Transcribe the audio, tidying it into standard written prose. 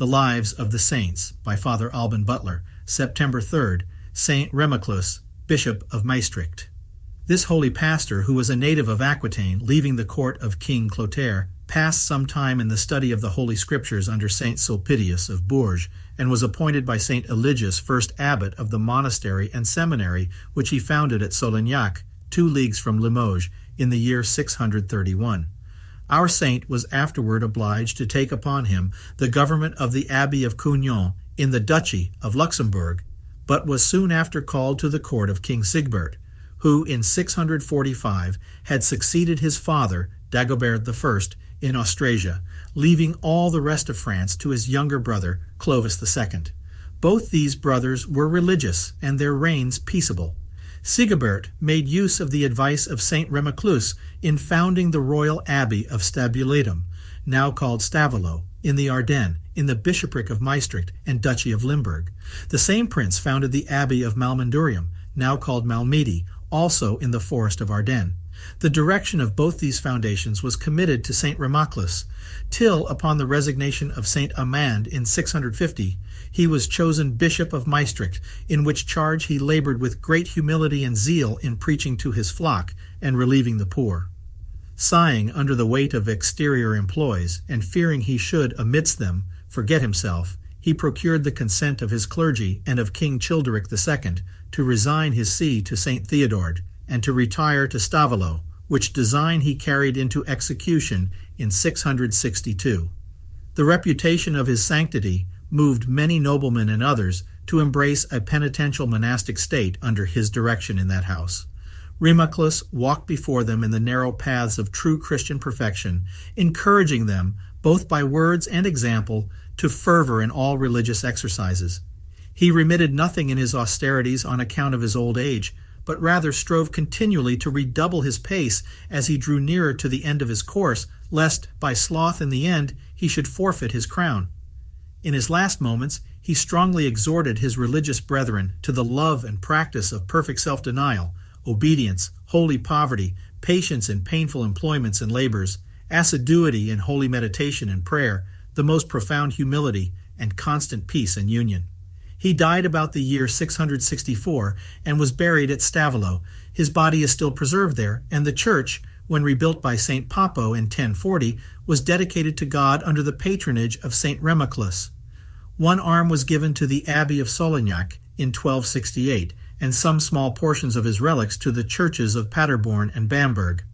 The Lives of the Saints by Father Alban Butler, September 3rd, Saint Remaclus, Bishop of Maastricht. This holy pastor, who was a native of Aquitaine, leaving the court of King Clotaire, passed some time in the study of the Holy Scriptures under Saint Sulpicius of Bourges, and was appointed by Saint Eligius first abbot of the monastery and seminary which he founded at Solignac, 2 leagues from Limoges, in the year 631. Our saint was afterward obliged to take upon him the government of the Abbey of Cugnon in the Duchy of Luxembourg, but was soon after called to the court of King Sigebert, who in 645 had succeeded his father, Dagobert I, in Austrasia, leaving all the rest of France to his younger brother, Clovis II. Both these brothers were religious, and their reigns peaceable. Sigebert made use of the advice of Saint Remaclus in founding the royal Abbey of Stavelot, now called Stavelot, in the Ardennes, in the bishopric of Maestricht and Duchy of Limburg. The same prince founded the Abbey of Malmedy, now called Malmedy, also in the forest of Ardennes. The direction of both these foundations was committed to Saint Remaclus, till, upon the resignation of Saint Amand in 650, he was chosen Bishop of Maastricht, in which charge he labored with great humility and zeal in preaching to his flock and relieving the poor. Sighing under the weight of exterior employs, and fearing he should, amidst them, forget himself, he procured the consent of his clergy and of King Childeric II to resign his see to Saint Theodord, and to retire to Stavelot, which design he carried into execution in 662. The reputation of his sanctity moved many noblemen and others to embrace a penitential monastic state under his direction in that house. Remaclus walked before them in the narrow paths of true Christian perfection, encouraging them, both by words and example, to fervor in all religious exercises. He remitted nothing in his austerities on account of his old age, but rather strove continually to redouble his pace as he drew nearer to the end of his course, lest, by sloth in the end, he should forfeit his crown. In his last moments, he strongly exhorted his religious brethren to the love and practice of perfect self-denial, obedience, holy poverty, patience in painful employments and labors, assiduity in holy meditation and prayer, the most profound humility, and constant peace and union. He died about the year 664 and was buried at Stavelot. His body is still preserved there, and the church, when rebuilt by Saint Poppo in 1040, was dedicated to God under the patronage of Saint Remaclus. One arm was given to the Abbey of Solignac in 1268, and some small portions of his relics to the churches of Paderborn and Bamberg.